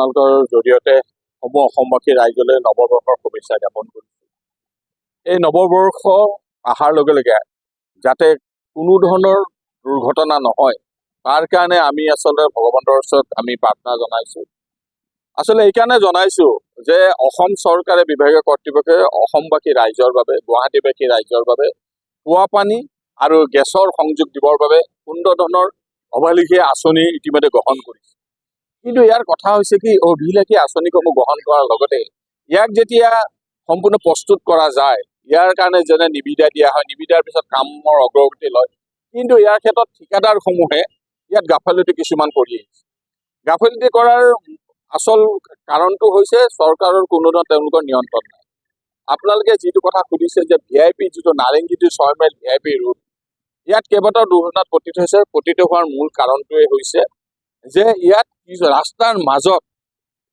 আপোনালোকৰ জৰিয়তে সমূহ অসমবাসী ৰাইজলৈ নৱবৰ্ষৰ শুভেচ্ছা জ্ঞাপন কৰিছোঁ। এই নৱবৰ্ষ অহাৰ লগে লগে যাতে কোনো ধৰণৰ দুৰ্ঘটনা নহয় তাৰ কাৰণে আমি আচলতে ভগৱানৰ ওচৰত আমি প্ৰাৰ্থনা জনাইছোঁ। আচলতে এইকাৰণে জনাইছোঁ যে অসম চৰকাৰে বিভাগীয় কৰ্তৃপক্ষই অসমবাসী ৰাইজৰ বাবে, গুৱাহাটীবাসী ৰাইজৰ বাবে খোৱা পানী আৰু গেছৰ সংযোগ দিবৰ বাবে সুন্দৰ ধৰণৰ অভিলাষী আঁচনি ইতিমধ্যে গ্ৰহণ কৰিছে। কিন্তু ইয়াৰ কথা হৈছে কি, অভিলাষী আঁচনিসমূহ গ্ৰহণ কৰাৰ লগতে ইয়াক যেতিয়া সম্পূৰ্ণ প্ৰস্তুত কৰা যায়, ইয়াৰ কাৰণে যেনে নিবিদা দিয়া হয়, নিবিদাৰ পিছত কামৰ অগ্ৰগতি লয়, কিন্তু ইয়াৰ ক্ষেত্ৰত ঠিকাদাৰসমূহে ইয়াত গাফিলতি কিছুমান কৰি আহিছে। গাফিলতি কৰাৰ আচল কাৰণটো হৈছে চৰকাৰৰ কোনো ধৰণৰ তেওঁলোকৰ নিয়ন্ত্ৰণ নাই। আপোনালোকে যিটো কথা সুধিছে যে VIP যিটো নাৰেংগীটো 6 মাইল VIP ৰোড, ইয়াত কেইবাটাও দুৰ্ঘটনাত পতিত হৈছে। পতিত হোৱাৰ মূল কাৰণটোৱে হৈছে যে ইয়াত ৰাস্তাৰ মাজত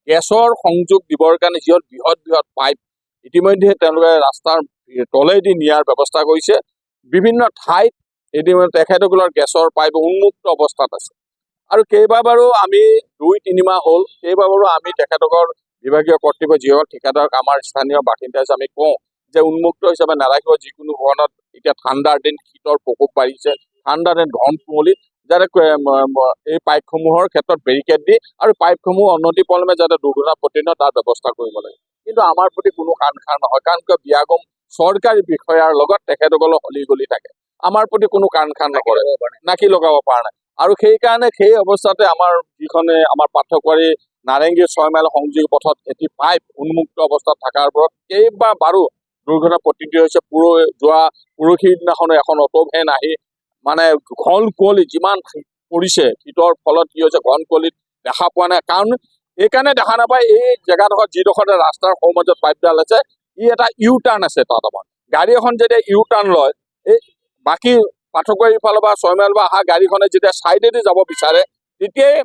গেছৰ সংযোগ দিবৰ কাৰণে যিহত বৃহৎ বৃহৎ পাইপ ইতিমধ্যে তেওঁলোকে ৰাস্তাৰ তলেদি নিয়াৰ ব্যৱস্থা কৰিছে। বিভিন্ন ঠাইত ইতিমধ্যে তেখেতসকলৰ গেছৰ পাইপ উন্মুক্ত অৱস্থাত আছে আৰু কেইবাবাৰো আমি 2-3 মাহ হ'ল কেইবাবাৰো আমি তেখেতসকলৰ বিভাগীয় কৰ্তৃপক্ষ যিসকল ঠিকাদাৰক আমাৰ স্থানীয় বাসিন্দা হিচাপে আমি কওঁ যে উন্মুক্ত হিচাপে নাৰাখিব। যিকোনো ধৰণত এতিয়া ঠাণ্ডাৰ দিন, শীতৰ প্ৰকোপ বাঢ়িছে, ঠাণ্ডাৰ দিন ঘন কুঁৱলী, যাতে এই পাইপসমূহৰ ক্ষেত্ৰত বেৰিকেড দি আৰু পাইপসমূহ অনতিপলমে যাতে দুৰ্ঘটনা পতিত নহয় তাৰ ব্যৱস্থা কৰিব লাগে। কিন্তু আমাৰ প্ৰতি কোনো কাণ খাৰ নহয়, কাৰণ কিয় বিয়াগম চৰকাৰী বিষয়াৰ লগত তেখেতসকলৰ হলি গলি থাকে। আমাৰ প্ৰতি কোনো কাণ খাৰ নকৰে, নাকি লগাব পৰা নাই। আৰু সেইকাৰণে সেই অৱস্থাতে আমাৰ যিখনে আমাৰ পাঠকৱাৰী নাৰেংগী 6 মাইল সংযোগী পথত এটি পাইপ উন্মুক্ত অৱস্থাত থকাৰ ওপৰত কেইবাবাৰো দুৰ্ঘটনা পতিত হৈছে। যোৱা পৰহিৰ দিনাখনো এখন অটো ভেন আহি মানে ঘন কুঁৱলী যিমান পৰিছে, শীতৰ ফলত কি হৈছে ঘন কুঁৱলীত দেখা পোৱা নাই। কাৰণ এইকাৰণে দেখা নাপায়, এই জেগাডোখৰত যিডোখৰতে ৰাস্তাৰ সৌমজত পাইপডাল আছে, ই এটা ইউ টাৰ্ণ আছে। তাত আমাৰ গাড়ী এখন যেতিয়া ইউ টাৰ্ণ লয়, এই বাকী পাঠকবাৰীৰ ফালৰ পৰা 6 মাইল পৰা অহা গাড়ীখনে যেতিয়া ছাইডেদি যাব বিচাৰে, তেতিয়াই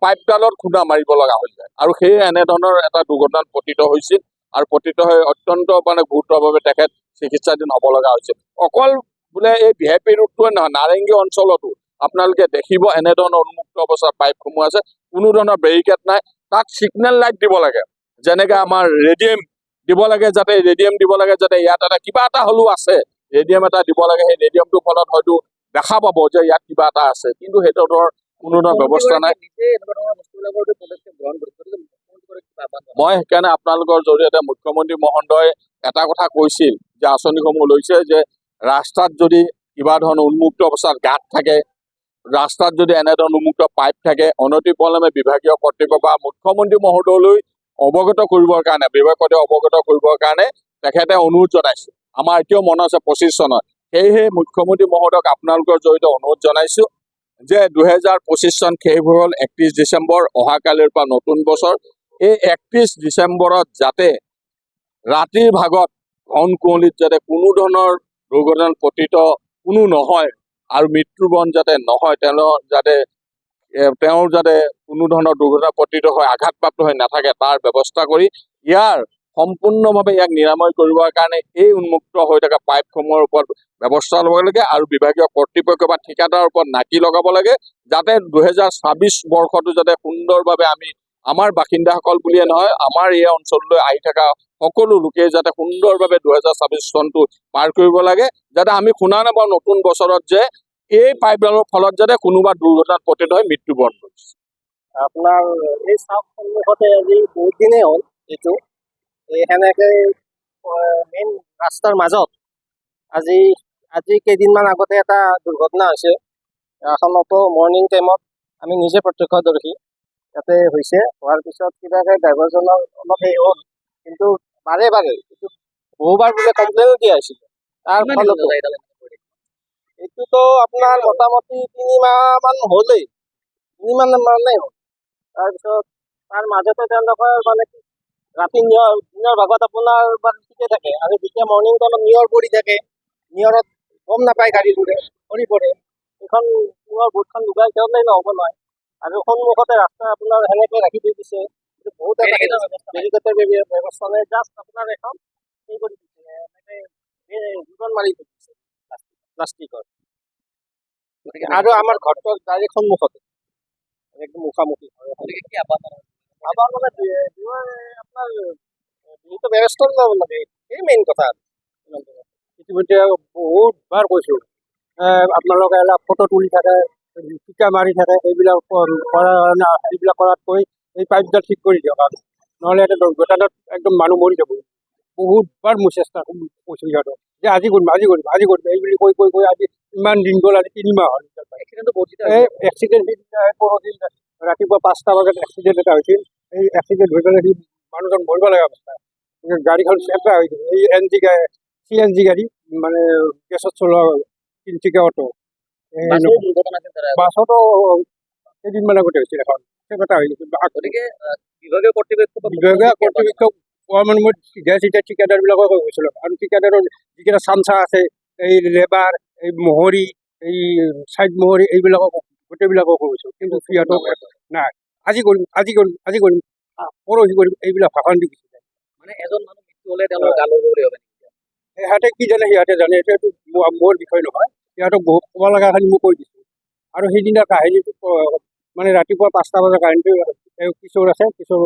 পাইপডালত খুন্দা মাৰিব লগা হৈ যায় আৰু সেই এনেধৰণৰ এটা দুৰ্ঘটনাত পতিত হৈছিল আৰু পতিত হৈ অত্যন্ত গুৰুতৰভাৱে তেখেত চিকিৎসাধীন হ'ব লগা হৈছিল। অকল বোলে এই VIP ৰোডটোৱে নহয়, নাৰেংগী অঞ্চলতো আপোনালোকে দেখিব এনেধৰণৰ উন্মুক্ত অৱস্থাত পাইপসমূহ আছে, কোনো ধৰণৰ বেৰিকেড নাই। তাত ছিগনেল লাইট দিব লাগে, যেনেকৈ আমাৰ ৰেডিয়াম দিব লাগে, যাতে ইয়াত এটা কিবা এটা হ'লেও আছে, ৰেডিয়াম এটা দিব লাগে। সেই ৰেডিয়ামটোৰ ফলত হয়তো দেখা পাব যে ইয়াত কিবা এটা আছে, কিন্তু সেইটো ধৰ কোনো ধৰণৰ ব্যৱস্থা নাই। মই সেইকাৰণে আপোনালোকৰ জৰিয়তে মুখ্যমন্ত্ৰী মহোদয়ে এটা কথা কৈছিল যে আঁচনিসমূহ লৈছে যে ৰাস্তাত যদি কিবা ধৰণৰ উন্মুক্ত অৱস্থাত গাঁত থাকে, ৰাস্তাত যদি এনেধৰণৰ উন্মুক্ত পাইপ থাকে, অনতিপলমে বিভাগীয় কৰ্তৃপক্ষ বা মুখ্যমন্ত্ৰী মহোদয়লৈ অৱগত কৰিবৰ কাৰণে, বিভাগীয় অৱগত কৰিবৰ কাৰণে তেখেতে অনুৰোধ জনাইছে। আমাৰ এতিয়াও মনত আছে 25 চনত। সেয়েহে মুখ্যমন্ত্ৰী মহোদয়ক আপোনালোকৰ জৰিয়তে অনুৰোধ জনাইছোঁ যে 2025 চন শেষ হৈ হ'ল, 31 ডিচেম্বৰ, অহাকালিৰ পৰা নতুন বছৰ। এই 31 ডিচেম্বৰত যাতে ৰাতিৰ ভাগত ঘন কুঁৱলীত যাতে কোনো ধৰণৰ দুৰ্ঘটনাত পতিত কোনো নহয় আৰু মৃত্যুবৰণ যাতে নহয়, তেওঁৰ যাতে কোনো ধৰণৰ দুৰ্ঘটনা পতিত হৈ আঘাতপ্ৰাপ্ত হৈ নাথাকে তাৰ ব্যৱস্থা কৰি ইয়াৰ সম্পূৰ্ণভাৱে ইয়াক নিৰাময় কৰিবৰ কাৰণে এই উন্মুক্ত হৈ থকা পাইপসমূহৰ ওপৰত ব্যৱস্থা ল'ব লাগে আৰু বিভাগীয় কৰ্তৃপক্ষ বা ঠিকাদাৰৰ ওপৰত নাকি লগাব লাগে, যাতে 2026 বৰ্ষটো যাতে সুন্দৰভাৱে আমি আমাৰ বাসিন্দাসকল বুলিয়ে নহয়, আমাৰ এই অঞ্চললৈ আহি থকা সকলো লোকে যাতে সুন্দৰভাৱে 2026 চনটো পাৰ কৰিব লাগে, যাতে আমি শুনা নাপাওঁ নতুন বছৰত যে এই পাইপডালৰ ফলত যাতে কোনোবা দুৰ্ঘটনাত পতিত হৈ মৃত্যুবৰণ কৰিছে। আপোনাৰ এই চাপ সন্মুখতে আজি বহুত দিনেই হ'ল, এইটো সেনেকে মেইন ৰাস্তাৰ মাজত আজি কেইদিনমান আগতে এটা দুৰ্ঘটনা হৈছে। এখন অটো মৰ্ণিং টাইমত আমি নিজে প্ৰত্যক্ষদৰ্শী, ইয়াতে হৈছে। হোৱাৰ পিছত কিবাকৈ ড্ৰাইভাৰজনৰ অলপ হেৰি হ'ল, কিন্তু বাৰে এইটো বহুবাৰ বোলে কমপ্লেইনো দিয়া হৈছিল। তাৰ ফলতো এইটোতো আপোনাৰ মোটামুটি 3 মাহমান হ'লেই, 3 মানেই হ'ল। তাৰপিছত তাৰ মাজতে তেওঁলোকৰ কি ৰাতি দিনৰ ভাগত আপোনাৰ ঠিকে থাকে আৰু যেতিয়া মৰ্ণিং টাইমত নিয়ৰ পৰি থাকে, নিয়ৰত গম নাপায় গাড়ীবোৰে পৰি পৰে, সেইখন নিয়ৰ বোৰ্ডখন লুকাই থলে নহ'ব নহয়। আৰু সন্মুখতে ৰাস্তা আপোনাৰ সেনেকৈ ৰাখি থৈ দিছে, বহুত বেৰিকেডৰ ব্যৱস্থা নাই, জাষ্ট আপোনাৰ এখন হেৰি কৰি দিছে, এনেকৈ মাৰি থৈ দিছে প্লাষ্টিকৰ। আৰু আমাৰ ঘৰটোৰ ডাইৰেক্ট সন্মুখতে, একদম মুখামুখি। আবাৰ মানে আপনাৰ বিলটো মেনেজ কৰি ল'ব লাগে এই মেইন কথা ইতিমধ্যে বহুতবাৰ কৈছোঁ আপোনালোকে অলপ ফটো তুলি থাকে টিকা মাৰি থাকে সেইবিলাক সেইবিলাক কৰাতকৈ এই পাইপডাল ঠিক কৰি দিয়ক আৰু নহ'লে এটা দুৰ্ঘটনাত একদম মানুহ মৰি যাব বহুতবাৰ মোৰ চেষ্টা কৈছোঁ সিহঁতক যে আজি কৰিম এই বুলি কৈ আজি ইমান দিন গ'ল আজি 3 মাহ হ'ল এই এক্সিডেণ্ট পৰহিদিন ৰাতিপুৱা 5টা বজাত এক্সিডেণ্ট এটা হৈছিল এই এক্সিডেণ্ট হৈ পেলাই সি মানুহজন মৰিব লগা অৱস্থা গাড়ীখন চেপটা হৈ গ'ল এই CNG গাড়ী মানে গেছত চলোৱা তিনিচকীয়া অটো বাছতো কেইদিনমান আগতে হৈছিল এখন চেপটা হৈ গৈছিল গতিকে বিভাগীয় কৰ্তৃপক্ষ কোৱা মানে মই চিধা ঠিকাদাৰবিলাকক কৈ গৈছিলোঁ আৰু ঠিকাদাৰৰ যিকেইটা চামচা আছে এই লেবাৰ এই মহৰী এই চাইড মহৰী এইবিলাকক গোটেইবিলাকক কৈছোঁ কিন্তু সিহঁতক নাই আজি কৰিম পৰহি কৰিম এইবিলাক ভাষণ দি গুচি যায় মানে এজন মানুহ মৃত্যু হ'লে তেওঁলোকৰ গা ল'ব বুলি ভাবে সিহঁতে কি জানে সিহঁতে জানে এইটো মোৰ বিষয় নহয় সিহঁতক বহুত ক'ব লগাখিনি মই কৈ দিছোঁ আৰু সেইদিনা কাহিনীটো মানে ৰাতিপুৱা 5টা বজাৰ কাহিনীটো কিশোৰ আছে কিশোৰ